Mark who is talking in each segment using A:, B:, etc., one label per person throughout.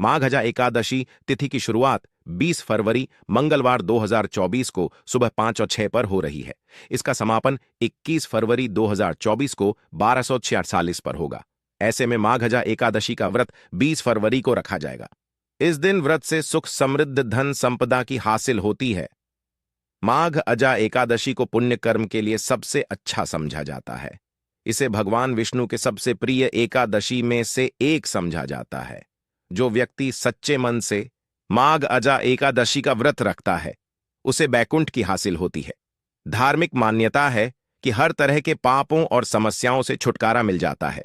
A: माघ एकादशी तिथि की शुरुआत 20 फरवरी मंगलवार 2024 को सुबह 5:06 पर हो रही है। इसका समापन 21 फरवरी 2024 को 1246 पर होगा। ऐसे में माघ एकादशी का व्रत 20 फरवरी को रखा जाएगा। इस दिन व्रत से सुख समृद्ध धन संपदा की हासिल होती है। माघ एकादशी को पुण्य कर्म के लिए सबसे अच्छा समझा जाता है। इसे भगवान विष्णु के सबसे प्रिय एकादशी में से एक समझा जाता है। जो व्यक्ति सच्चे मन से माघ एकादशी का व्रत रखता है उसे बैकुंठ की हासिल होती है। धार्मिक मान्यता है कि हर तरह के पापों और समस्याओं से छुटकारा मिल जाता है।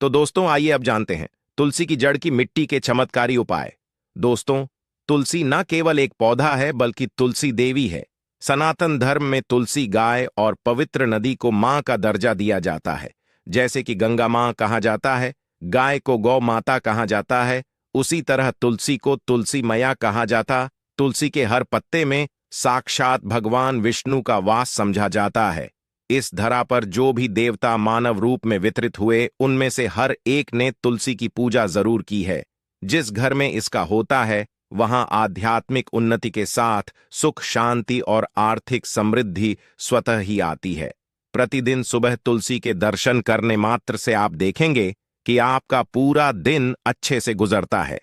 A: तो दोस्तों आइए अब जानते हैं तुलसी की जड़ की मिट्टी के चमत्कारी उपाय। दोस्तों, तुलसी न केवल एक पौधा है बल्कि तुलसी देवी है। सनातन धर्म में तुलसी गाय और पवित्र नदी को मां का दर्जा दिया जाता है। जैसे कि गंगा मां कहा जाता है, गाय को गौ माता कहा जाता है, उसी तरह तुलसी को तुलसी मैया कहा जाता। तुलसी के हर पत्ते में साक्षात भगवान विष्णु का वास समझा जाता है। इस धरा पर जो भी देवता मानव रूप में वितरित हुए उनमें से हर एक ने तुलसी की पूजा जरूर की है। जिस घर में इसका होता है वहां आध्यात्मिक उन्नति के साथ सुख शांति और आर्थिक समृद्धि स्वतः ही आती है। प्रतिदिन सुबह तुलसी के दर्शन करने मात्र से आप देखेंगे कि आपका पूरा दिन अच्छे से गुजरता है।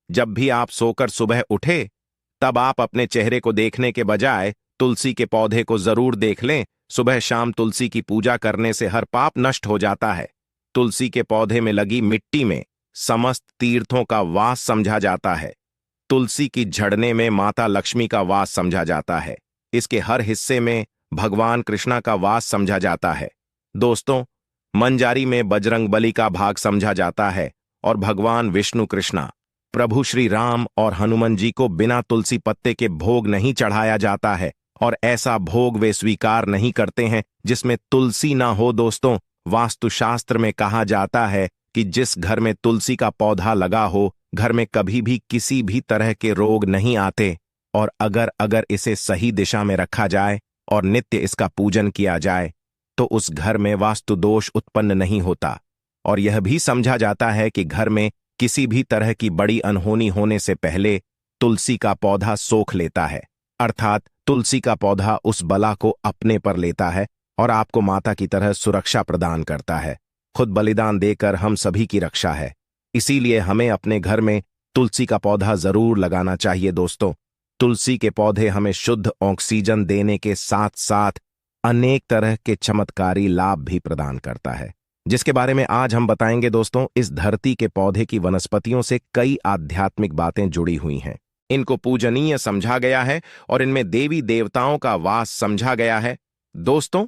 A: जब भी आप सोकर सुबह उठे तब आप अपने चेहरे को देखने के बजाय तुलसी के पौधे को जरूर देख लें। सुबह शाम तुलसी की पूजा करने से हर पाप नष्ट हो जाता है। तुलसी के पौधे में लगी मिट्टी में समस्त तीर्थों का वास समझा जाता है। तुलसी की झड़ने में माता लक्ष्मी का वास समझा जाता है। इसके हर हिस्से में भगवान कृष्णा का वास समझा जाता है। दोस्तों, मंजारी में बजरंगबली का भाग समझा जाता है और भगवान विष्णु कृष्णा, प्रभु श्री राम और हनुमान जी को बिना तुलसी पत्ते के भोग नहीं चढ़ाया जाता है और ऐसा भोग वे स्वीकार नहीं करते हैं जिसमें तुलसी ना हो। दोस्तों, वास्तुशास्त्र में कहा जाता है कि जिस घर में तुलसी का पौधा लगा हो घर में कभी भी किसी भी तरह के रोग नहीं आते, और अगर इसे सही दिशा में रखा जाए और नित्य इसका पूजन किया जाए तो उस घर में वास्तु दोष उत्पन्न नहीं होता। और यह भी समझा जाता है कि घर में किसी भी तरह की बड़ी अनहोनी होने से पहले तुलसी का पौधा सोख लेता है, अर्थात तुलसी का पौधा उस बला को अपने पर लेता है और आपको माता की तरह सुरक्षा प्रदान करता है। खुद बलिदान देकर हम सभी की रक्षा है। इसीलिए हमें अपने घर में तुलसी का पौधा जरूर लगाना चाहिए। दोस्तों, तुलसी के पौधे हमें शुद्ध ऑक्सीजन देने के साथ साथ अनेक तरह के चमत्कारी लाभ भी प्रदान करता है, जिसके बारे में आज हम बताएंगे। दोस्तों, इस धरती के पौधे की वनस्पतियों से कई आध्यात्मिक बातें जुड़ी हुई हैं। इनको पूजनीय समझा गया है और इनमें देवी देवताओं का वास समझा गया है। दोस्तों,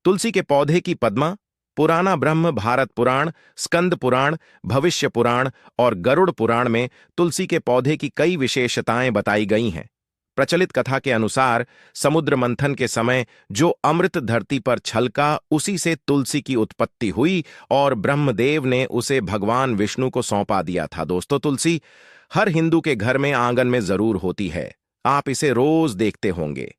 A: तुलसी के पौधे की पद्मा, पुराना ब्रह्म भारत पुराण, स्कंद पुराण, भविष्य पुराण और गरुड़ पुराण में तुलसी के पौधे की कई विशेषताएं बताई गई हैं। प्रचलित कथा के अनुसार समुद्र मंथन के समय जो अमृत धरती पर छलका उसी से तुलसी की उत्पत्ति हुई और ब्रह्मदेव ने उसे भगवान विष्णु को सौंपा दिया था। दोस्तों, तुलसी हर हिंदू के घर में आंगन में जरूर होती है। आप इसे रोज देखते होंगे,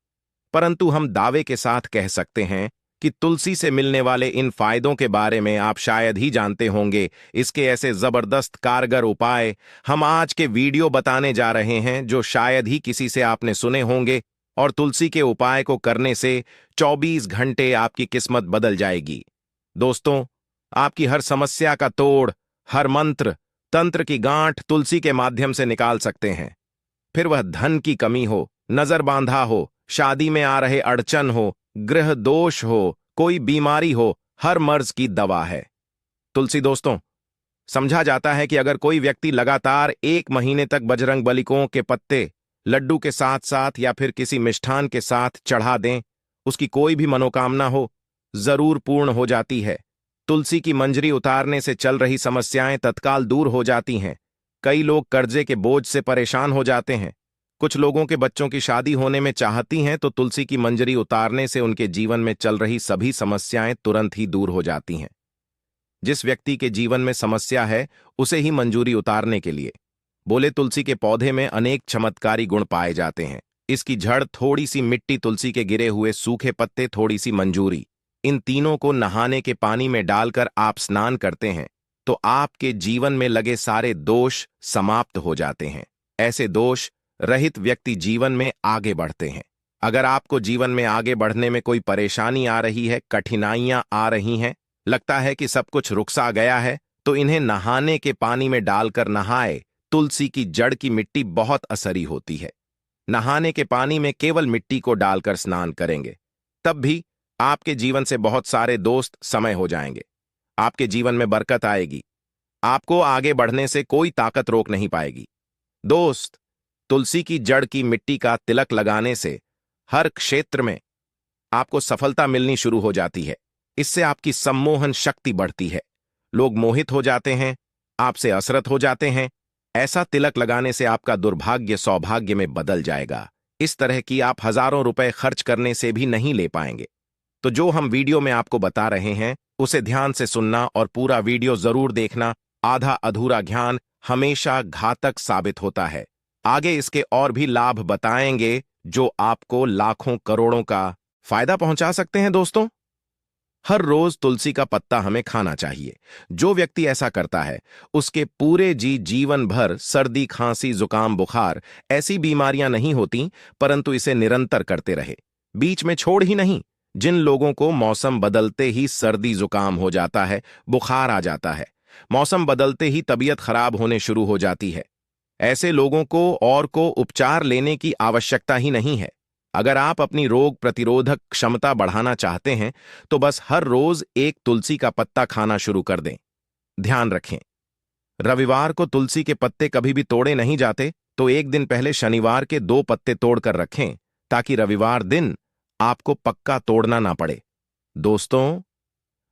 A: परंतु हम दावे के साथ कह सकते हैं कि तुलसी से मिलने वाले इन फायदों के बारे में आप शायद ही जानते होंगे। इसके ऐसे जबरदस्त कारगर उपाय हम आज के वीडियो बताने जा रहे हैं जो शायद ही किसी से आपने सुने होंगे, और तुलसी के उपाय को करने से 24 घंटे आपकी किस्मत बदल जाएगी। दोस्तों, आपकी हर समस्या का तोड़, हर मंत्र तंत्र की गांठ तुलसी के माध्यम से निकाल सकते हैं। फिर वह धन की कमी हो, नजर बांधा हो, शादी में आ रहे अड़चन हो, ग्रह दोष हो, कोई बीमारी हो, हर मर्ज की दवा है तुलसी। दोस्तों, समझा जाता है कि अगर कोई व्यक्ति लगातार 1 महीने तक बजरंगबली के पत्ते लड्डू के साथ साथ या फिर किसी मिष्ठान के साथ चढ़ा दें, उसकी कोई भी मनोकामना हो जरूर पूर्ण हो जाती है। तुलसी की मंजरी उतारने से चल रही समस्याएं तत्काल दूर हो जाती हैं। कई लोग कर्जे के बोझ से परेशान हो जाते हैं। कुछ लोगों के बच्चों की शादी होने में चाहती हैं तो तुलसी की मंजरी उतारने से उनके जीवन में चल रही सभी समस्याएं तुरंत ही दूर हो जाती हैं। जिस व्यक्ति के जीवन में समस्या है उसे ही मंजूरी उतारने के लिए बोले तुलसी के पौधे में अनेक चमत्कारी गुण पाए जाते हैं। इसकी जड़, थोड़ी सी मिट्टी, तुलसी के गिरे हुए सूखे पत्ते, थोड़ी सी मंजूरी, इन तीनों को नहाने के पानी में डालकर आप स्नान करते हैं तो आपके जीवन में लगे सारे दोष समाप्त हो जाते हैं। ऐसे दोष रहित व्यक्ति जीवन में आगे बढ़ते हैं। अगर आपको जीवन में आगे बढ़ने में कोई परेशानी आ रही है, कठिनाइयां आ रही हैं, लगता है कि सब कुछ रुकसा गया है, तो इन्हें नहाने के पानी में डालकर नहाए। तुलसी की जड़ की मिट्टी बहुत असरी होती है। नहाने के पानी में केवल मिट्टी को डालकर स्नान करेंगे, तब भी आपके जीवन से बहुत सारे दोस्त समय हो जाएंगे। आपके जीवन में बरकत आएगी। आपको आगे बढ़ने से कोई ताकत रोक नहीं पाएगी। दोस्त, तुलसी की जड़ की मिट्टी का तिलक लगाने से हर क्षेत्र में आपको सफलता मिलनी शुरू हो जाती है। इससे आपकी सम्मोहन शक्ति बढ़ती है। लोग मोहित हो जाते हैं, आपसे असरत हो जाते हैं। ऐसा तिलक लगाने से आपका दुर्भाग्य सौभाग्य में बदल जाएगा। इस तरह की आप हजारों रुपए खर्च करने से भी नहीं ले पाएंगे। तो जो हम वीडियो में आपको बता रहे हैं उसे ध्यान से सुनना और पूरा वीडियो जरूर देखना। आधा अधूरा ज्ञान हमेशा घातक साबित होता है। आगे इसके और भी लाभ बताएंगे जो आपको लाखों करोड़ों का फायदा पहुंचा सकते हैं। दोस्तों, हर रोज तुलसी का पत्ता हमें खाना चाहिए। जो व्यक्ति ऐसा करता है उसके पूरे जीवन भर सर्दी, खांसी, जुकाम, बुखार ऐसी बीमारियां नहीं होती, परंतु इसे निरंतर करते रहे, बीच में छोड़ ही नहीं। जिन लोगों को मौसम बदलते ही सर्दी जुकाम हो जाता है, बुखार आ जाता है, मौसम बदलते ही तबीयत खराब होने शुरू हो जाती है, ऐसे लोगों को उपचार लेने की आवश्यकता ही नहीं है। अगर आप अपनी रोग प्रतिरोधक क्षमता बढ़ाना चाहते हैं तो बस हर रोज एक तुलसी का पत्ता खाना शुरू कर दें। ध्यान रखें, रविवार को तुलसी के पत्ते कभी भी तोड़े नहीं जाते, तो एक दिन पहले शनिवार के 2 पत्ते तोड़कर रखें ताकि रविवार दिन आपको पक्का तोड़ना ना पड़े। दोस्तों,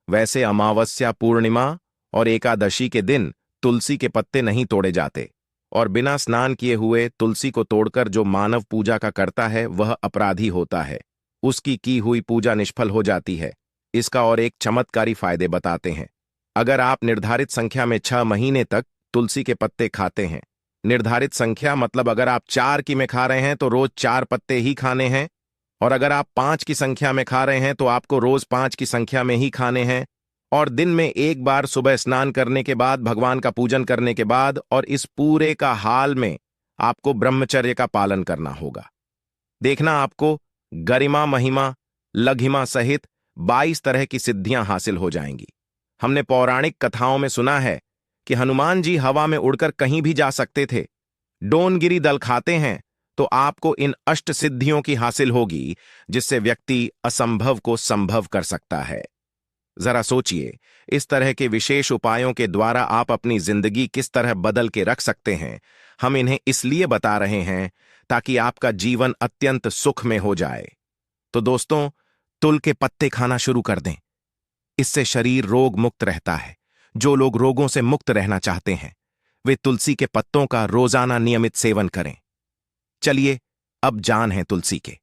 A: वैसे अमावस्या, पूर्णिमा और एकादशी के दिन तुलसी के पत्ते नहीं तोड़े जाते, और बिना स्नान किए हुए तुलसी को तोड़कर जो मानव पूजा का करता है वह अपराधी होता है। उसकी की हुई पूजा निष्फल हो जाती है। इसका और एक चमत्कारी फायदे बताते हैं। अगर आप निर्धारित संख्या में 6 महीने तक तुलसी के पत्ते खाते हैं, निर्धारित संख्या मतलब अगर आप 4 की में खा रहे हैं तो रोज 4 पत्ते ही खाने हैं, और अगर आप 5 की संख्या में खा रहे हैं तो आपको रोज 5 की संख्या में ही खाने हैं, और दिन में एक बार सुबह स्नान करने के बाद, भगवान का पूजन करने के बाद, और इस पूरे का हाल में आपको ब्रह्मचर्य का पालन करना होगा। देखना, आपको गरिमा, महिमा, लघिमा सहित 22 तरह की सिद्धियां हासिल हो जाएंगी। हमने पौराणिक कथाओं में सुना है कि हनुमान जी हवा में उड़कर कहीं भी जा सकते थे। डोनगिरी दल खाते हैं तो आपको इन अष्ट सिद्धियों की हासिल होगी, जिससे व्यक्ति असंभव को संभव कर सकता है। जरा सोचिए, इस तरह के विशेष उपायों के द्वारा आप अपनी जिंदगी किस तरह बदल के रख सकते हैं। हम इन्हें इसलिए बता रहे हैं ताकि आपका जीवन अत्यंत सुख में हो जाए। तो दोस्तों, तुल के पत्ते खाना शुरू कर दें। इससे शरीर रोग मुक्त रहता है। जो लोग रोगों से मुक्त रहना चाहते हैं वे तुलसी के पत्तों का रोजाना नियमित सेवन करें। चलिए, अब जान है तुलसी के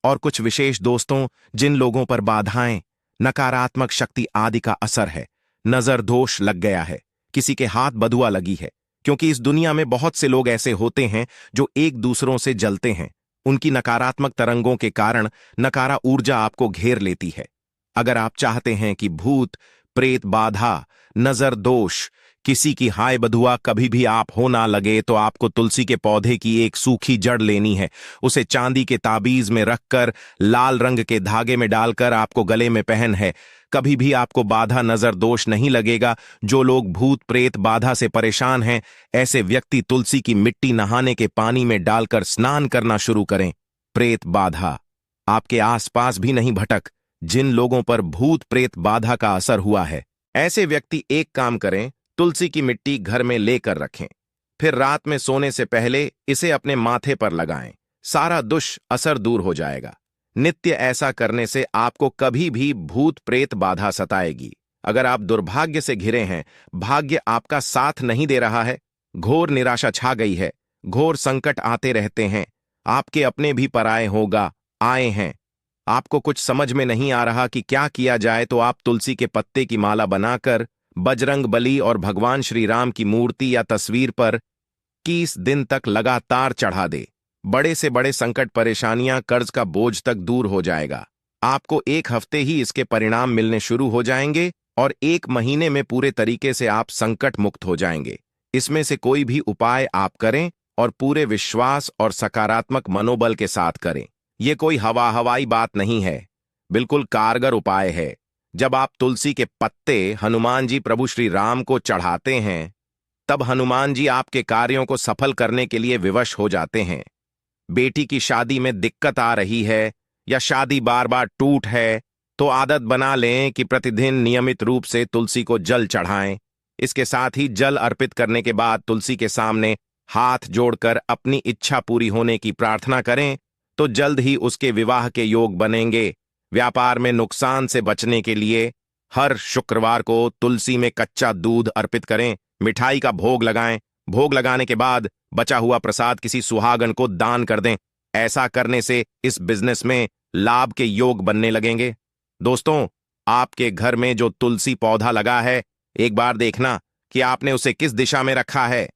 A: और कुछ विशेष दोस्तों, जिन लोगों पर बाधाएं, नकारात्मक शक्ति आदि का असर है, नजर दोष लग गया है, किसी के हाथ बधुआ लगी है, क्योंकि इस दुनिया में बहुत से लोग ऐसे होते हैं जो एक दूसरों से जलते हैं। उनकी नकारात्मक तरंगों के कारण नकारा ऊर्जा आपको घेर लेती है। अगर आप चाहते हैं कि भूत प्रेत बाधा, नजर दोष, किसी की हाय बधुआ कभी भी आप हो ना लगे, तो आपको तुलसी के पौधे की एक सूखी जड़ लेनी है। उसे चांदी के ताबीज में रखकर लाल रंग के धागे में डालकर आपको गले में पहन है। कभी भी आपको बाधा, नजर दोष नहीं लगेगा। जो लोग भूत प्रेत बाधा से परेशान हैं, ऐसे व्यक्ति तुलसी की मिट्टी नहाने के पानी में डालकर स्नान करना शुरू करें। प्रेत बाधा आपके आसपास भी नहीं भटक। जिन लोगों पर भूत प्रेत बाधा का असर हुआ है, ऐसे व्यक्ति एक काम करें, तुलसी की मिट्टी घर में लेकर रखें, फिर रात में सोने से पहले इसे अपने माथे पर लगाएं। सारा दुष्ट असर दूर हो जाएगा। नित्य ऐसा करने से आपको कभी भी भूत प्रेत बाधा सताएगी। अगर आप दुर्भाग्य से घिरे हैं, भाग्य आपका साथ नहीं दे रहा है, घोर निराशा छा गई है, घोर संकट आते रहते हैं, आपके अपने भी पराए आए हैं, आपको कुछ समझ में नहीं आ रहा कि क्या किया जाए, तो आप तुलसी के पत्ते की माला बनाकर बजरंग बली और भगवान श्री राम की मूर्ति या तस्वीर पर 21 दिन तक लगातार चढ़ा दे। बड़े से बड़े संकट, परेशानियां, कर्ज का बोझ तक दूर हो जाएगा। आपको 1 हफ्ते ही इसके परिणाम मिलने शुरू हो जाएंगे। और 1 महीने में पूरे तरीके से आप संकट मुक्त हो जाएंगे। इसमें से कोई भी उपाय आप करें और पूरे विश्वास और सकारात्मक मनोबल के साथ करें। ये कोई हवाई बात नहीं है, बिल्कुल कारगर उपाय है। जब आप तुलसी के पत्ते हनुमान जी प्रभु श्री राम को चढ़ाते हैं, तब हनुमान जी आपके कार्यों को सफल करने के लिए विवश हो जाते हैं। बेटी की शादी में दिक्कत आ रही है या शादी बार बार टूट है, तो आदत बना लें कि प्रतिदिन नियमित रूप से तुलसी को जल चढ़ाएं। इसके साथ ही जल अर्पित करने के बाद तुलसी के सामने हाथ जोड़कर अपनी इच्छा पूरी होने की प्रार्थना करें, तो जल्द ही उसके विवाह के योग बनेंगे। व्यापार में नुकसान से बचने के लिए हर शुक्रवार को तुलसी में कच्चा दूध अर्पित करें, मिठाई का भोग लगाएं। भोग लगाने के बाद बचा हुआ प्रसाद किसी सुहागन को दान कर दें। ऐसा करने से इस बिजनेस में लाभ के योग बनने लगेंगे। दोस्तों, आपके घर में जो तुलसी पौधा लगा है, एक बार देखना कि आपने उसे किस दिशा में रखा है।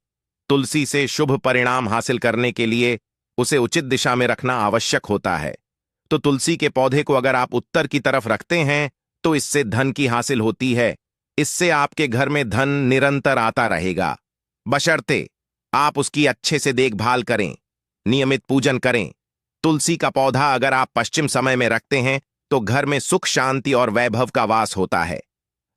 A: तुलसी से शुभ परिणाम हासिल करने के लिए उसे उचित दिशा में रखना आवश्यक होता है। तो तुलसी के पौधे को अगर आप उत्तर की तरफ रखते हैं, तो इससे धन की हासिल होती है। इससे आपके घर में धन निरंतर आता रहेगा, बशर्ते आप उसकी अच्छे से देखभाल करें, नियमित पूजन करें। तुलसी का पौधा अगर आप पश्चिम समय में रखते हैं, तो घर में सुख शांति और वैभव का वास होता है।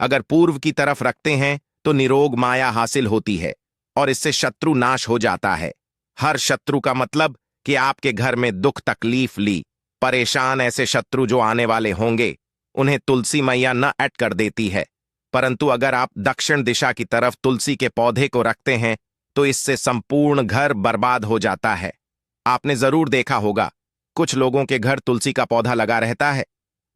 A: अगर पूर्व की तरफ रखते हैं, तो निरोग माया हासिल होती है और इससे शत्रु नाश हो जाता है। हर शत्रु का मतलब कि आपके घर में दुख तकलीफ ली परेशान ऐसे शत्रु जो आने वाले होंगे, उन्हें तुलसी मैया न ऐड कर देती है। परंतु अगर आप दक्षिण दिशा की तरफ तुलसी के पौधे को रखते हैं, तो इससे संपूर्ण घर बर्बाद हो जाता है। आपने जरूर देखा होगा, कुछ लोगों के घर तुलसी का पौधा लगा रहता है,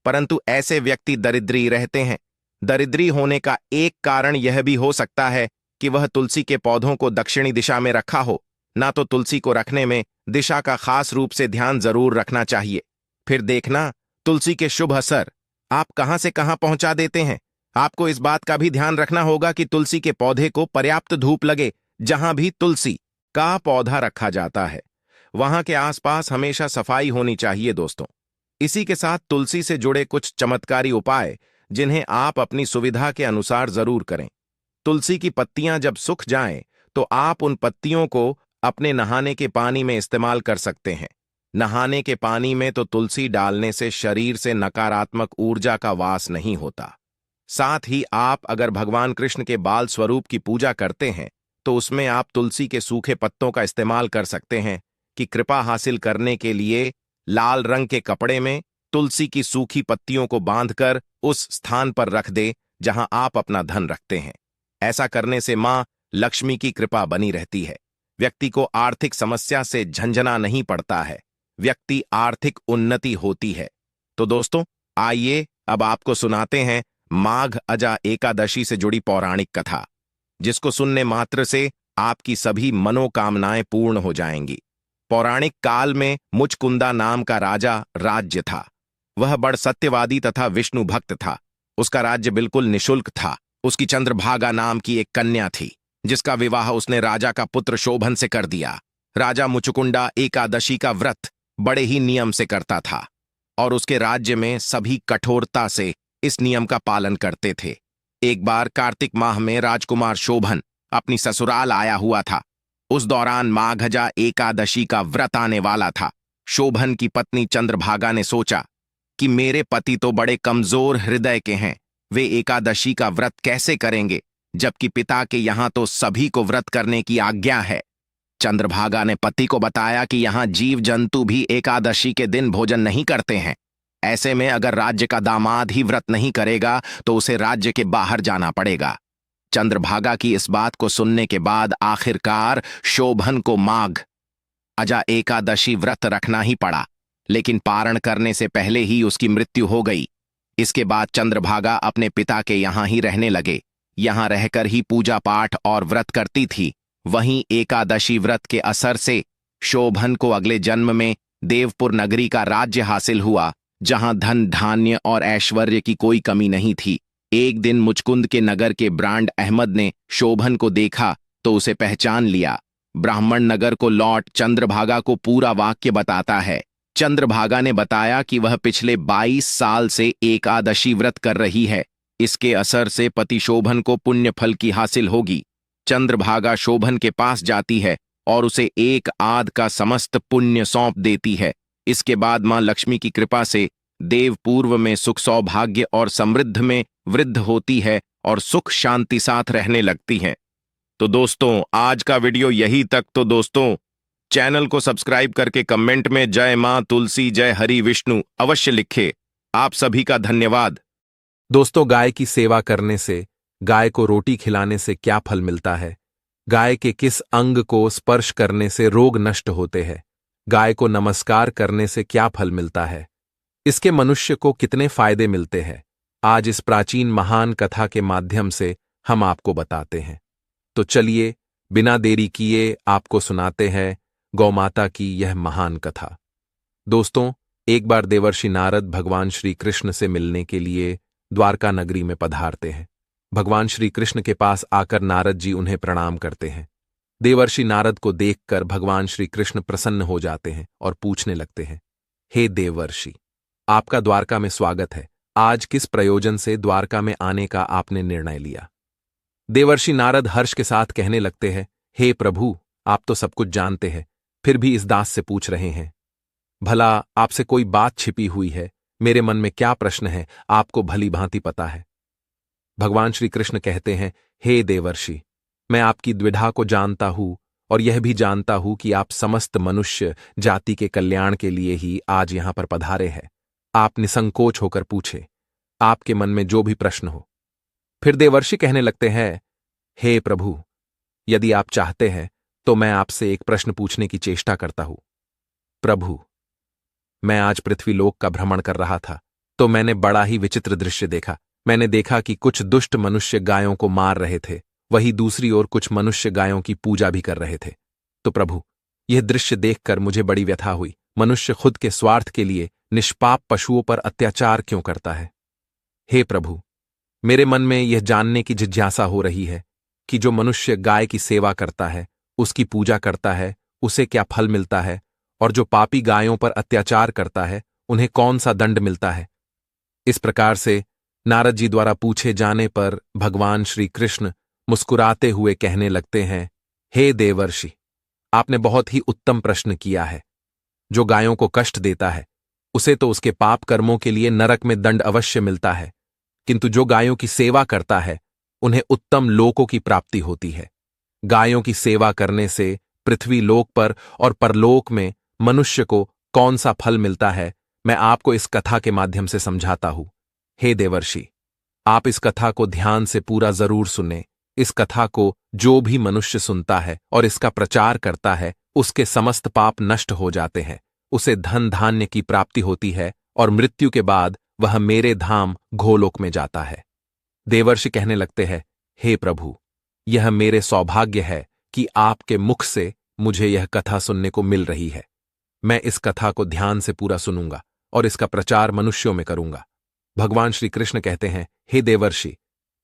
A: परंतु ऐसे व्यक्ति दरिद्री रहते हैं। दरिद्री होने का एक कारण यह भी हो सकता है कि वह तुलसी के पौधों को दक्षिणी दिशा में रखा हो। ना तो तुलसी को रखने में दिशा का खास रूप से ध्यान जरूर रखना चाहिए। फिर देखना तुलसी के शुभ असर आप कहां से कहां पहुंचा देते हैं। आपको इस बात का भी ध्यान रखना होगा कि तुलसी के पौधे को पर्याप्त धूप लगे। जहां भी तुलसी का पौधा रखा जाता है, वहां के आसपास हमेशा सफाई होनी चाहिए दोस्तों। इसी के साथ तुलसी से जुड़े कुछ चमत्कारी उपाय, जिन्हें आप अपनी सुविधा के अनुसार जरूर करें। तुलसी की पत्तियां जब सूख जाएं, तो आप उन पत्तियों को अपने नहाने के पानी में इस्तेमाल कर सकते हैं। नहाने के पानी में तो तुलसी डालने से शरीर से नकारात्मक ऊर्जा का वास नहीं होता। साथ ही आप अगर भगवान कृष्ण के बाल स्वरूप की पूजा करते हैं, तो उसमें आप तुलसी के सूखे पत्तों का इस्तेमाल कर सकते हैं कि कृपा हासिल करने के लिए लाल रंग के कपड़े में तुलसी की सूखी पत्तियों को बांधकर उस स्थान पर रख दे जहां आप अपना धन रखते हैं। ऐसा करने से मां लक्ष्मी की कृपा बनी रहती है। व्यक्ति को आर्थिक समस्या से झंझना नहीं पड़ता है, व्यक्ति आर्थिक उन्नति होती है। तो दोस्तों, आइए अब आपको सुनाते हैं माघ अजा एकादशी से जुड़ी पौराणिक कथा, जिसको सुनने मात्र से आपकी सभी मनोकामनाएं पूर्ण हो जाएंगी। पौराणिक काल में मुचकुंदा नाम का राजा राज्य था। वह बड़ सत्यवादी तथा विष्णु भक्त था। उसका राज्य बिल्कुल निशुल्क था। उसकी चंद्रभागा नाम की एक कन्या थी, जिसका विवाह उसने राजा का पुत्र शोभन से कर दिया। राजा मुचकुंदा एकादशी का व्रत बड़े ही नियम से करता था और उसके राज्य में सभी कठोरता से इस नियम का पालन करते थे। एक बार कार्तिक माह में राजकुमार शोभन अपनी ससुराल आया हुआ था। उस दौरान माघजा एकादशी का व्रत आने वाला था। शोभन की पत्नी चंद्रभागा ने सोचा कि मेरे पति तो बड़े कमजोर हृदय के हैं, वे एकादशी का व्रत कैसे करेंगे, जबकि पिता के यहां तो सभी को व्रत करने की आज्ञा है। चंद्रभागा ने पति को बताया कि यहां जीव जंतु भी एकादशी के दिन भोजन नहीं करते हैं। ऐसे में अगर राज्य का दामाद ही व्रत नहीं करेगा, तो उसे राज्य के बाहर जाना पड़ेगा। चंद्रभागा की इस बात को सुनने के बाद आखिरकार शोभन को माघ अजा एकादशी व्रत रखना ही पड़ा, लेकिन पारण करने से पहले ही उसकी मृत्यु हो गई। इसके बाद चंद्रभागा अपने पिता के यहां ही रहने लगे। यहां रहकर ही पूजा पाठ और व्रत करती थी। वहीं एकादशी व्रत के असर से शोभन को अगले जन्म में देवपुर नगरी का राज्य हासिल हुआ, जहां धन धान्य और ऐश्वर्य की कोई कमी नहीं थी। एक दिन मुचकुंद के नगर के ब्रांड अहमद ने शोभन को देखा तो उसे पहचान लिया। ब्राह्मण नगर को लौट चंद्रभागा को पूरा वाक्य बताता है। चंद्रभागा ने बताया कि वह पिछले 22 साल से एकादशी व्रत कर रही है। इसके असर से पति शोभन को पुण्य फल की हासिल होगी। चंद्रभागा शोभन के पास जाती है और उसे एक आध का समस्त पुण्य सौंप देती है। इसके बाद मां लक्ष्मी की कृपा से देव पूर्व में सुख सौभाग्य और समृद्ध में वृद्धि होती है और सुख शांति साथ रहने लगती हैं। तो दोस्तों, आज का वीडियो यही तक। तो दोस्तों, चैनल को सब्सक्राइब करके कमेंट में जय मां तुलसी जय हरि विष्णु अवश्य लिखे। आप सभी का धन्यवाद।
B: दोस्तों, गाय की सेवा करने से, गाय को रोटी खिलाने से क्या फल मिलता है? गाय के किस अंग को स्पर्श करने से रोग नष्ट होते हैं? गाय को नमस्कार करने से क्या फल मिलता है? इसके मनुष्य को कितने फायदे मिलते हैं? आज इस प्राचीन महान कथा के माध्यम से हम आपको बताते हैं। तो चलिए, बिना देरी किए आपको सुनाते हैं गौमाता की यह महान कथा। दोस्तों, एक बार देवर्षि नारद भगवान श्री कृष्ण से मिलने के लिए द्वारका नगरी में पधारते हैं। भगवान श्री कृष्ण के पास आकर नारद जी उन्हें प्रणाम करते हैं। देवर्षि नारद को देखकर भगवान श्री कृष्ण प्रसन्न हो जाते हैं और पूछने लगते हैं, हे देवर्षि, आपका द्वारका में स्वागत है। आज किस प्रयोजन से द्वारका में आने का आपने निर्णय लिया? देवर्षि नारद हर्ष के साथ कहने लगते हैं, हे प्रभु, आप तो सब कुछ जानते हैं, फिर भी इस दास से पूछ रहे हैं। भला आपसे कोई बात छिपी हुई है? मेरे मन में क्या प्रश्न है, आपको भली भांति पता है। भगवान श्री कृष्ण कहते हैं, हे देवर्षि, मैं आपकी द्विधा को जानता हूं और यह भी जानता हूं कि आप समस्त मनुष्य जाति के कल्याण के लिए ही आज यहां पर पधारे हैं। आप निसंकोच होकर पूछे, आपके मन में जो भी प्रश्न हो। फिर देवर्षि कहने लगते हैं, हे प्रभु, यदि आप चाहते हैं तो मैं आपसे एक प्रश्न पूछने की चेष्टा करता हूं। प्रभु, मैं आज पृथ्वीलोक का भ्रमण कर रहा था तो मैंने बड़ा ही विचित्र दृश्य देखा। मैंने देखा कि कुछ दुष्ट मनुष्य गायों को मार रहे थे, वहीं दूसरी ओर कुछ मनुष्य गायों की पूजा भी कर रहे थे। तो प्रभु, यह दृश्य देखकर मुझे बड़ी व्यथा हुई। मनुष्य खुद के स्वार्थ के लिए निष्पाप पशुओं पर अत्याचार क्यों करता है? हे प्रभु, मेरे मन में यह जानने की जिज्ञासा हो रही है कि जो मनुष्य गाय की सेवा करता है, उसकी पूजा करता है, उसे क्या फल मिलता है, और जो पापी गायों पर अत्याचार करता है, उन्हें कौन सा दंड मिलता है? इस प्रकार से नारद जी द्वारा पूछे जाने पर भगवान श्री कृष्ण मुस्कुराते हुए कहने लगते हैं, हे देवर्षि, आपने बहुत ही उत्तम प्रश्न किया है। जो गायों को कष्ट देता है, उसे तो उसके पाप कर्मों के लिए नरक में दंड अवश्य मिलता है, किंतु जो गायों की सेवा करता है, उन्हें उत्तम लोकों की प्राप्ति होती है। गायों की सेवा करने से पृथ्वी लोक पर और परलोक में मनुष्य को कौन सा फल मिलता है, मैं आपको इस कथा के माध्यम से समझाता हूं। हे देवर्षि, आप इस कथा को ध्यान से पूरा जरूर सुने। इस कथा को जो भी मनुष्य सुनता है और इसका प्रचार करता है, उसके समस्त पाप नष्ट हो जाते हैं, उसे धन धान्य की प्राप्ति होती है और मृत्यु के बाद वह मेरे धाम गोलोक में जाता है। देवर्षि कहने लगते हैं, हे प्रभु, यह मेरे सौभाग्य है कि आपके मुख से मुझे यह कथा सुनने को मिल रही है। मैं इस कथा को ध्यान से पूरा सुनूंगा और इसका प्रचार मनुष्यों में करूंगा। भगवान श्री कृष्ण कहते हैं, हे देवर्षि,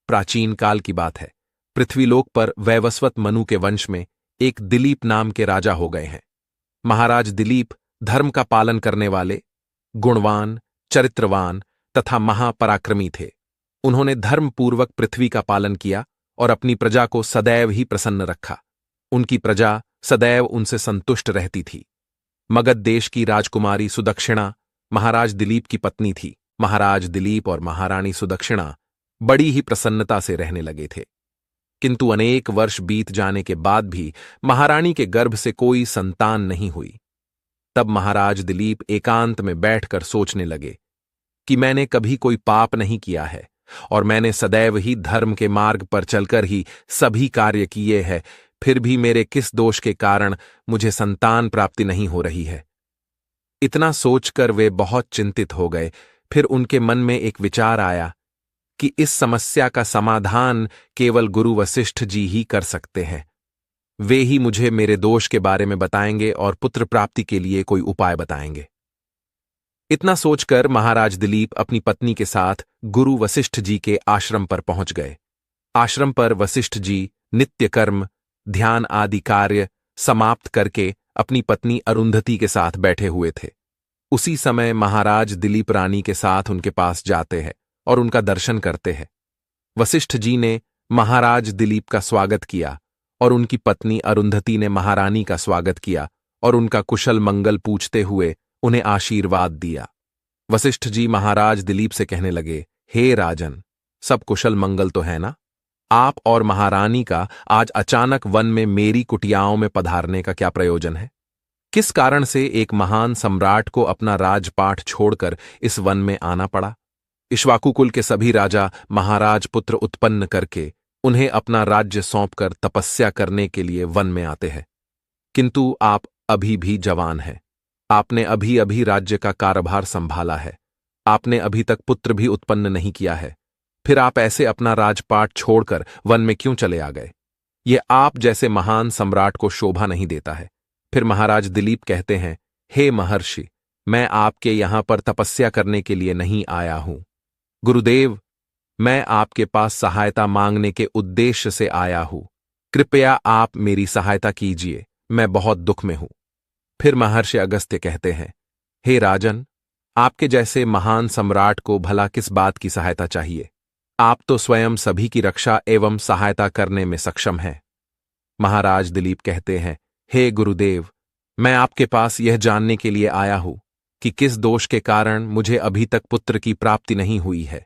B: प्राचीन काल की बात है। पृथ्वीलोक पर वैवस्वत मनु के वंश में एक दिलीप नाम के राजा हो गए हैं। महाराज दिलीप धर्म का पालन करने वाले, गुणवान, चरित्रवान तथा महापराक्रमी थे। उन्होंने धर्मपूर्वक पृथ्वी का पालन किया और अपनी प्रजा को सदैव ही प्रसन्न रखा। उनकी प्रजा सदैव उनसे संतुष्ट रहती थी। मगध देश की राजकुमारी सुदक्षिणा महाराज दिलीप की पत्नी थी। महाराज दिलीप और महारानी सुदक्षिणा बड़ी ही प्रसन्नता से रहने लगे थे, किंतु अनेक वर्ष बीत जाने के बाद भी महारानी के गर्भ से कोई संतान नहीं हुई। तब महाराज दिलीप एकांत में बैठकर सोचने लगे कि मैंने कभी कोई पाप नहीं किया है और मैंने सदैव ही धर्म के मार्ग पर चलकर ही सभी कार्य किए हैं, फिर भी मेरे किस दोष के कारण मुझे संतान प्राप्ति नहीं हो रही है। इतना सोचकर वे बहुत चिंतित हो गए। फिर उनके मन में एक विचार आया कि इस समस्या का समाधान केवल गुरु वशिष्ठ जी ही कर सकते हैं। वे ही मुझे मेरे दोष के बारे में बताएंगे और पुत्र प्राप्ति के लिए कोई उपाय बताएंगे। इतना सोचकर महाराज दिलीप अपनी पत्नी के साथ गुरु वशिष्ठ जी के आश्रम पर पहुंच गए। आश्रम पर वशिष्ठ जी नित्य कर्म, ध्यान आदि कार्य समाप्त करके अपनी पत्नी अरुंधति के साथ बैठे हुए थे। उसी समय महाराज दिलीप रानी के साथ उनके पास जाते हैं और उनका दर्शन करते हैं। वशिष्ठ जी ने महाराज दिलीप का स्वागत किया और उनकी पत्नी अरुंधति ने महारानी का स्वागत किया और उनका कुशल मंगल पूछते हुए उन्हें आशीर्वाद दिया। वशिष्ठ जी महाराज दिलीप से कहने लगे, हे राजन, सब कुशल मंगल तो है ना? आप और महारानी का आज अचानक वन में मेरी कुटियाओं में पधारने का क्या प्रयोजन है? किस कारण से एक महान सम्राट को अपना राजपाट छोड़कर इस वन में आना पड़ा? इक्ष्वाकु कुल के सभी राजा महाराज पुत्र उत्पन्न करके उन्हें अपना राज्य सौंपकर तपस्या करने के लिए वन में आते हैं, किंतु आप अभी भी जवान हैं। आपने अभी अभी राज्य का कार्यभार संभाला है। आपने अभी तक पुत्र भी उत्पन्न नहीं किया है, फिर आप ऐसे अपना राजपाट छोड़कर वन में क्यों चले आ गए? ये आप जैसे महान सम्राट को शोभा नहीं देता है। फिर महाराज दिलीप कहते हैं, हे महर्षि, मैं आपके यहां पर तपस्या करने के लिए नहीं आया हूं। गुरुदेव, मैं आपके पास सहायता मांगने के उद्देश्य से आया हूं। कृपया आप मेरी सहायता कीजिए, मैं बहुत दुख में हूं। फिर महर्षि अगस्त्य कहते हैं, हे राजन, आपके जैसे महान सम्राट को भला किस बात की सहायता चाहिए? आप तो स्वयं सभी की रक्षा एवं सहायता करने में सक्षम हैं। महाराज दिलीप कहते हैं, हे गुरुदेव, मैं आपके पास यह जानने के लिए आया हूं कि किस दोष के कारण मुझे अभी तक पुत्र की प्राप्ति नहीं हुई है।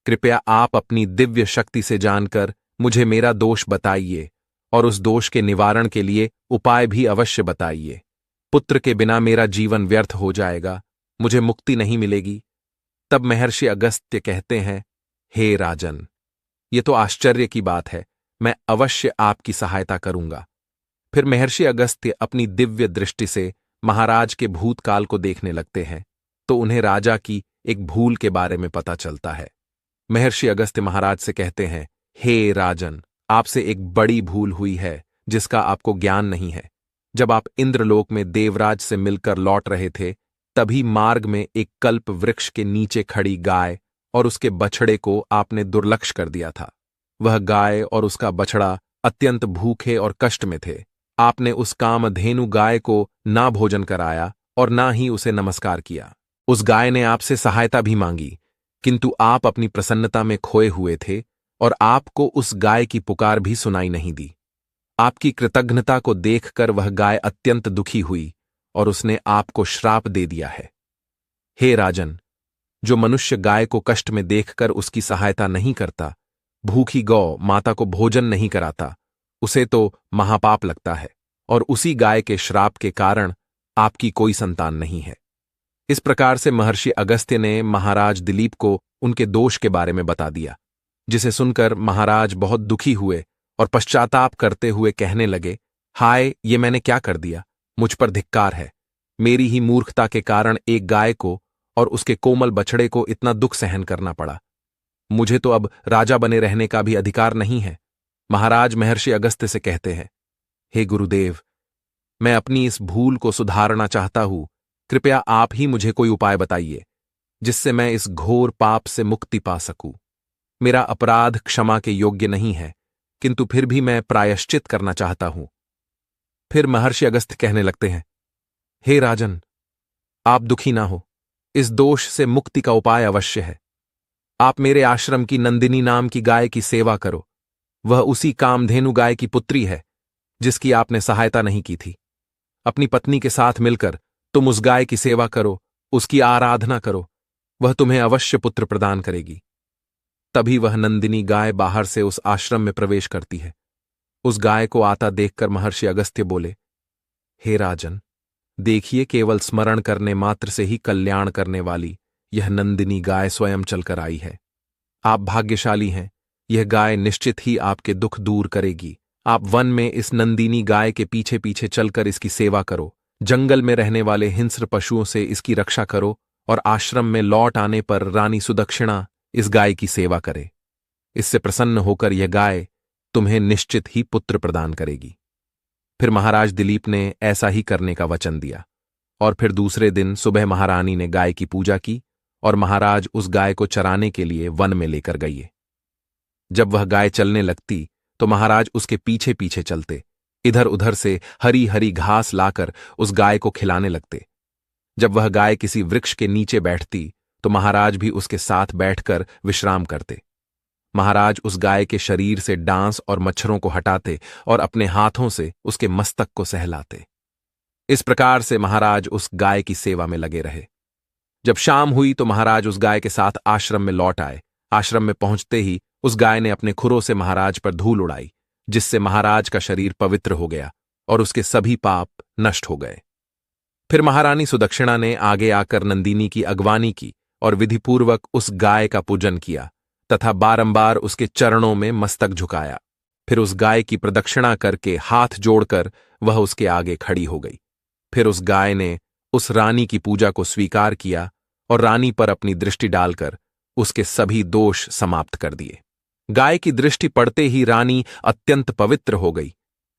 B: कृपया आप अपनी दिव्य शक्ति से जानकर मुझे मेरा दोष बताइए और उस दोष के निवारण के लिए उपाय भी अवश्य बताइए। पुत्र के बिना मेरा जीवन व्यर्थ हो जाएगा, मुझे मुक्ति नहीं मिलेगी। तब महर्षि अगस्त्य कहते हैं, हे राजन, ये तो आश्चर्य की बात है, मैं अवश्य आपकी सहायता करूंगा। फिर महर्षि अगस्त्य अपनी दिव्य दृष्टि से महाराज के भूतकाल को देखने लगते हैं, तो उन्हें राजा की एक भूल के बारे में पता चलता है। महर्षि अगस्त्य महाराज से कहते हैं, हे राजन, आपसे एक बड़ी भूल हुई है जिसका आपको ज्ञान नहीं है। जब आप इंद्रलोक में देवराज से मिलकर लौट रहे थे, तभी मार्ग में एक कल्प वृक्ष के नीचे खड़ी गाय और उसके बछड़े को आपने दुर्लक्ष्य कर दिया था। वह गाय और उसका बछड़ा अत्यंत भूखे और कष्ट में थे। आपने उस कामधेनु गाय को ना भोजन कराया और ना ही उसे नमस्कार किया। उस गाय ने आपसे सहायता भी मांगी, किंतु आप अपनी प्रसन्नता में खोए हुए थे और आपको उस गाय की पुकार भी सुनाई नहीं दी। आपकी कृतज्ञता को देखकर वह गाय अत्यंत दुखी हुई और उसने आपको श्राप दे दिया है। हे राजन, जो मनुष्य गाय को कष्ट में देखकर उसकी सहायता नहीं करता, भूखी गौ माता को भोजन नहीं कराता, उसे तो महापाप लगता है और उसी गाय के श्राप के कारण आपकी कोई संतान नहीं है। इस प्रकार से महर्षि अगस्त्य ने महाराज दिलीप को उनके दोष के बारे में बता दिया, जिसे सुनकर महाराज बहुत दुखी हुए और पश्चाताप करते हुए कहने लगे, हाय, ये मैंने क्या कर दिया? मुझ पर धिक्कार है। मेरी ही मूर्खता के कारण एक गाय को और उसके कोमल बछड़े को इतना दुख सहन करना पड़ा। मुझे तो अब राजा बने रहने का भी अधिकार नहीं है। महाराज महर्षि अगस्त्य से कहते हैं, हे गुरुदेव, मैं अपनी इस भूल को सुधारना चाहता हूं। कृपया आप ही मुझे कोई उपाय बताइए जिससे मैं इस घोर पाप से मुक्ति पा सकूं। मेरा अपराध क्षमा के योग्य नहीं है, किंतु फिर भी मैं प्रायश्चित करना चाहता हूं। फिर महर्षि अगस्त्य कहने लगते हैं, हे राजन, आप दुखी ना हो, इस दोष से मुक्ति का उपाय अवश्य है। आप मेरे आश्रम की नंदिनी नाम की गाय की सेवा करो। वह उसी कामधेनु गाय की पुत्री है जिसकी आपने सहायता नहीं की थी। अपनी पत्नी के साथ मिलकर तुम उस गाय की सेवा करो, उसकी आराधना करो, वह तुम्हें अवश्य पुत्र प्रदान करेगी। तभी वह नंदिनी गाय बाहर से उस आश्रम में प्रवेश करती है। उस गाय को आता देखकर महर्षि अगस्त्य बोले, हे राजन, देखिए, केवल स्मरण करने मात्र से ही कल्याण करने वाली यह नंदिनी गाय स्वयं चलकर आई है। आप भाग्यशाली हैं, यह गाय निश्चित ही आपके दुख दूर करेगी। आप वन में इस नंदिनी गाय के पीछे पीछे चलकर इसकी सेवा करो, जंगल में रहने वाले हिंस्र पशुओं से इसकी रक्षा करो और आश्रम में लौट आने पर रानी सुदक्षिणा इस गाय की सेवा करे। इससे प्रसन्न होकर यह गाय तुम्हें निश्चित ही पुत्र प्रदान करेगी। फिर महाराज दिलीप ने ऐसा ही करने का वचन दिया और फिर दूसरे दिन सुबह महारानी ने गाय की पूजा की और महाराज उस गाय को चराने के लिए वन में लेकर गए। जब वह गाय चलने लगती तो महाराज उसके पीछे पीछे चलते, इधर उधर से हरी हरी घास लाकर उस गाय को खिलाने लगते। जब वह गाय किसी वृक्ष के नीचे बैठती तो महाराज भी उसके साथ बैठकर विश्राम करते। महाराज उस गाय के शरीर से डांस और मच्छरों को हटाते और अपने हाथों से उसके मस्तक को सहलाते। इस प्रकार से महाराज उस गाय की सेवा में लगे रहे। जब शाम हुई तो महाराज उस गाय के साथ आश्रम में लौट आए। आश्रम में पहुंचते ही उस गाय ने अपने खुरों से महाराज पर धूल उड़ाई, जिससे महाराज का शरीर पवित्र हो गया और उसके सभी पाप नष्ट हो गए। फिर महारानी सुदक्षिणा ने आगे आकर नंदिनी की अगवानी की और विधिपूर्वक उस गाय का पूजन किया तथा बारंबार उसके चरणों में मस्तक झुकाया। फिर उस गाय की प्रदक्षिणा करके हाथ जोड़कर वह उसके आगे खड़ी हो गई। फिर उस गाय ने उस रानी की पूजा को स्वीकार किया और रानी पर अपनी दृष्टि डालकर उसके सभी दोष समाप्त कर दिए। गाय की दृष्टि पड़ते ही रानी अत्यंत पवित्र हो गई।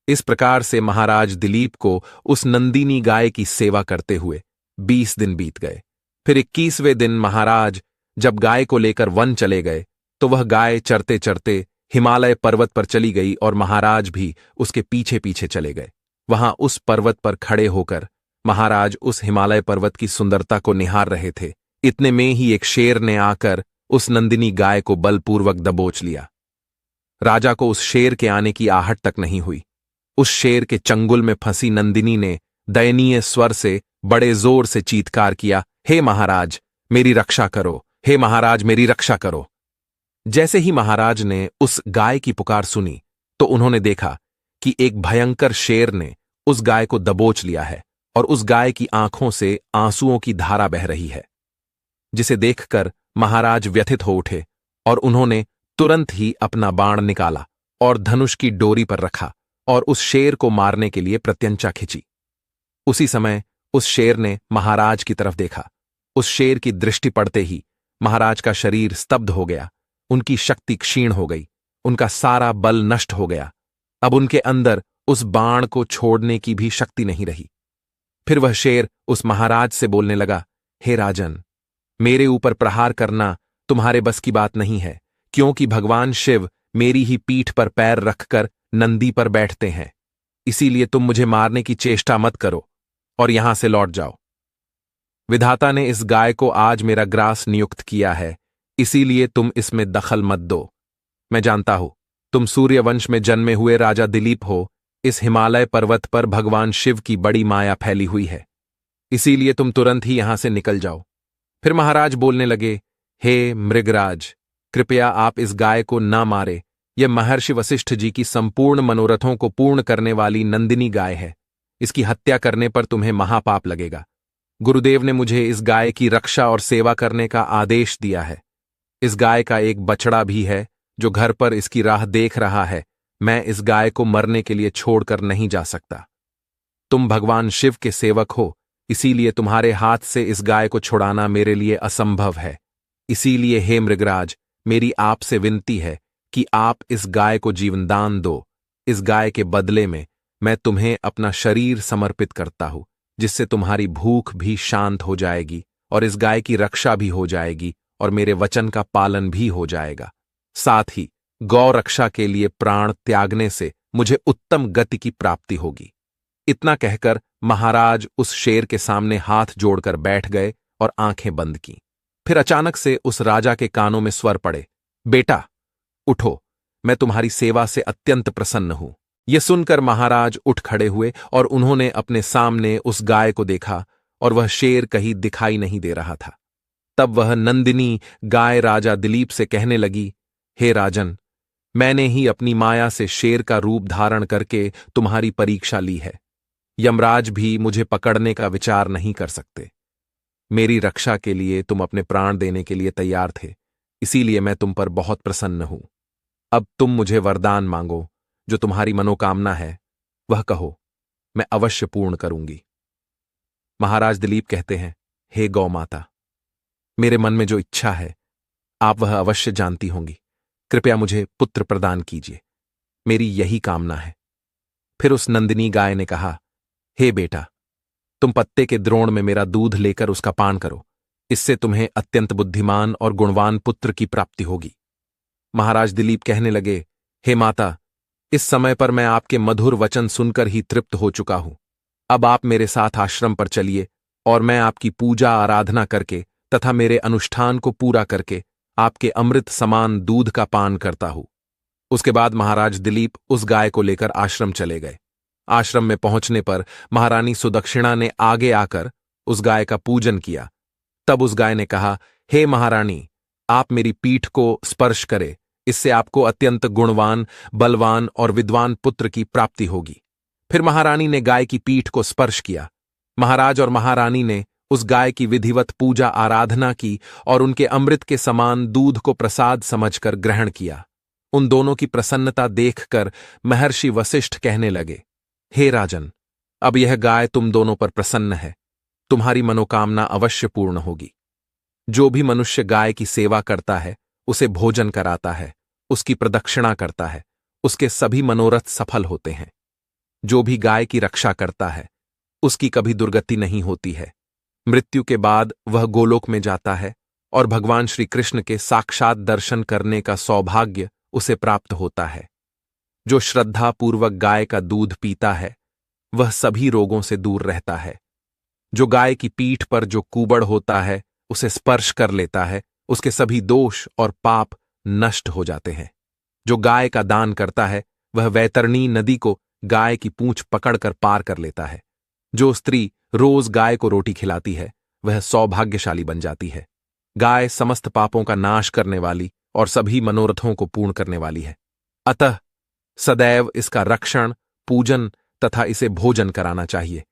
B: इस प्रकार से महाराज दिलीप को उस नंदिनी गाय की सेवा करते हुए 20 दिन बीत गए। फिर 21वें दिन महाराज जब गाय को लेकर वन चले गए तो वह गाय चरते चरते हिमालय पर्वत पर चली गई और महाराज भी उसके पीछे पीछे चले गए। वहां उस पर्वत पर खड़े होकर महाराज उस हिमालय पर्वत की सुंदरता को निहार रहे थे। इतने में ही एक शेर ने आकर उस नंदिनी गाय को बलपूर्वक दबोच लिया। राजा को उस शेर के आने की आहट तक नहीं हुई। उस शेर के चंगुल में फंसी नंदिनी ने दयनीय स्वर से बड़े जोर से चीत्कार किया, हे महाराज मेरी रक्षा करो, हे महाराज मेरी रक्षा करो। जैसे ही महाराज ने उस गाय की पुकार सुनी तो उन्होंने देखा कि एक भयंकर शेर ने उस गाय को दबोच लिया है और उस गाय की आंखों से आंसुओं की धारा बह रही है, जिसे देखकर महाराज व्यथित हो उठे और उन्होंने तुरंत ही अपना बाण निकाला और धनुष की डोरी पर रखा और उस शेर को मारने के लिए प्रत्यंचा खिंची। उसी समय उस शेर ने महाराज की तरफ देखा। उस शेर की दृष्टि पड़ते ही महाराज का शरीर स्तब्ध हो गया, उनकी शक्ति क्षीण हो गई, उनका सारा बल नष्ट हो गया। अब उनके अंदर उस बाण को छोड़ने की भी शक्ति नहीं रही। फिर वह शेर उस महाराज से बोलने लगा, हे राजन, मेरे ऊपर प्रहार करना तुम्हारे बस की बात नहीं है, क्योंकि भगवान शिव मेरी ही पीठ पर पैर रखकर नंदी पर बैठते हैं। इसीलिए तुम मुझे मारने की चेष्टा मत करो और यहां से लौट जाओ। विधाता ने इस गाय को आज मेरा ग्रास नियुक्त किया है, इसीलिए तुम इसमें दखल मत दो। मैं जानता हूं तुम सूर्यवंश में जन्मे हुए राजा दिलीप हो। इस हिमालय पर्वत पर भगवान शिव की बड़ी माया फैली हुई है, इसीलिए तुम तुरंत ही यहां से निकल जाओ। फिर महाराज बोलने लगे, हे मृगराज, कृपया आप इस गाय को ना मारे। यह महर्षि वशिष्ठ जी की संपूर्ण मनोरथों को पूर्ण करने वाली नंदिनी गाय है। इसकी हत्या करने पर तुम्हें महापाप लगेगा। गुरुदेव ने मुझे इस गाय की रक्षा और सेवा करने का आदेश दिया है। इस गाय का एक बछड़ा भी है जो घर पर इसकी राह देख रहा है। मैं इस गाय को मरने के लिए छोड़कर नहीं जा सकता। तुम भगवान शिव के सेवक हो, इसीलिए तुम्हारे हाथ से इस गाय को छुड़ाना मेरे लिए असंभव है। इसीलिए हे मृगराज, मेरी आपसे विनती है कि आप इस गाय को जीवनदान दो। इस गाय के बदले में मैं तुम्हें अपना शरीर समर्पित करता हूं, जिससे तुम्हारी भूख भी शांत हो जाएगी और इस गाय की रक्षा भी हो जाएगी और मेरे वचन का पालन भी हो जाएगा। साथ ही गौ रक्षा के लिए प्राण त्यागने से मुझे उत्तम गति की प्राप्ति होगी। इतना कहकर महाराज उस शेर के सामने हाथ जोड़कर बैठ गए और आंखें बंद की। फिर अचानक से उस राजा के कानों में स्वर पड़े, बेटा उठो, मैं तुम्हारी सेवा से अत्यंत प्रसन्न हूं। यह सुनकर महाराज उठ खड़े हुए और उन्होंने अपने सामने उस गाय को देखा और वह शेर कहीं दिखाई नहीं दे रहा था। तब वह नंदिनी गाय राजा दिलीप से कहने लगी, हे राजन, मैंने ही अपनी माया से शेर का रूप धारण करके तुम्हारी परीक्षा ली है। यमराज भी मुझे पकड़ने का विचार नहीं कर सकते। मेरी रक्षा के लिए तुम अपने प्राण देने के लिए तैयार थे, इसीलिए मैं तुम पर बहुत प्रसन्न हूं। अब तुम मुझे वरदान मांगो, जो तुम्हारी मनोकामना है वह कहो, मैं अवश्य पूर्ण करूंगी। महाराज दिलीप कहते हैं, हे गौ माता, मेरे मन में जो इच्छा है आप वह अवश्य जानती होंगी। कृपया मुझे पुत्र प्रदान कीजिए, मेरी यही कामना है। फिर उस नंदिनी गाय ने कहा, हे बेटा, तुम पत्ते के द्रोण में मेरा दूध लेकर उसका पान करो, इससे तुम्हें अत्यंत बुद्धिमान और गुणवान पुत्र की प्राप्ति होगी। महाराज दिलीप कहने लगे, हे माता, इस समय पर मैं आपके मधुर वचन सुनकर ही तृप्त हो चुका हूं। अब आप मेरे साथ आश्रम पर चलिए और मैं आपकी पूजा आराधना करके तथा मेरे अनुष्ठान को पूरा करके आपके अमृत समान दूध का पान करता हूं। उसके बाद महाराज दिलीप उस गाय को लेकर आश्रम चले गए। आश्रम में पहुंचने पर महारानी सुदक्षिणा ने आगे आकर उस गाय का पूजन किया। तब उस गाय ने कहा, हे महारानी, आप मेरी पीठ को स्पर्श करें, इससे आपको अत्यंत गुणवान, बलवान और विद्वान पुत्र की प्राप्ति होगी। फिर महारानी ने गाय की पीठ को स्पर्श किया। महाराज और महारानी ने उस गाय की विधिवत पूजा आराधना की और उनके अमृत के समान दूध को प्रसाद समझकर ग्रहण किया। उन दोनों की प्रसन्नता देखकर महर्षि वशिष्ठ कहने लगे, हे राजन, अब यह गाय तुम दोनों पर प्रसन्न है, तुम्हारी मनोकामना अवश्य पूर्ण होगी। जो भी मनुष्य गाय की सेवा करता है, उसे भोजन कराता है, उसकी प्रदक्षिणा करता है, उसके सभी मनोरथ सफल होते हैं। जो भी गाय की रक्षा करता है, उसकी कभी दुर्गति नहीं होती है। मृत्यु के बाद वह गोलोक में जाता है और भगवान श्री कृष्ण के साक्षात दर्शन करने का सौभाग्य उसे प्राप्त होता है। जो श्रद्धापूर्वक गाय का दूध पीता है, वह सभी रोगों से दूर रहता है। जो गाय की पीठ पर जो कुबड़ होता है, उसे स्पर्श कर लेता है, उसके सभी दोष और पाप नष्ट हो जाते हैं। जो गाय का दान करता है, वह वैतरणी नदी को गाय की पूंछ पकड़कर पार कर लेता है। जो स्त्री रोज गाय को रोटी खिलाती है, वह सौभाग्यशाली बन जाती है। गाय समस्त पापों का नाश करने वाली और सभी मनोरथों को पूर्ण करने वाली है। अतः सदैव इसका रक्षण, पूजन तथा इसे भोजन कराना चाहिए।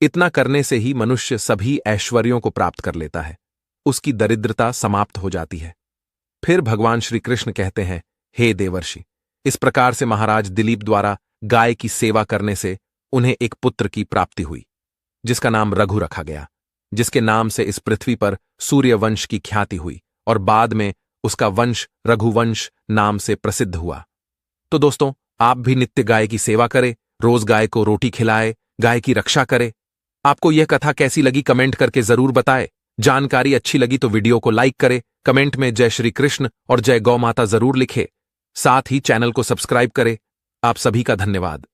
B: इतना करने से ही मनुष्य सभी ऐश्वर्यों को प्राप्त कर लेता है, उसकी दरिद्रता समाप्त हो जाती है। फिर भगवान श्री कृष्ण कहते हैं, हे देवर्षि, इस प्रकार से महाराज दिलीप द्वारा गाय की सेवा करने से उन्हें एक पुत्र की प्राप्ति हुई, जिसका नाम रघु रखा गया, जिसके नाम से इस पृथ्वी पर सूर्यवंश की ख्याति हुई और बाद में उसका वंश रघुवंश नाम से प्रसिद्ध हुआ। तो दोस्तों, आप भी नित्य गाय की सेवा करें, रोज गाय को रोटी खिलाए, गाय की रक्षा करें। आपको यह कथा कैसी लगी कमेंट करके जरूर बताएं। जानकारी अच्छी लगी तो वीडियो को लाइक करें, कमेंट में जय श्री कृष्ण और जय गौ माता जरूर लिखें। साथ ही चैनल को सब्सक्राइब करें। आप सभी का धन्यवाद।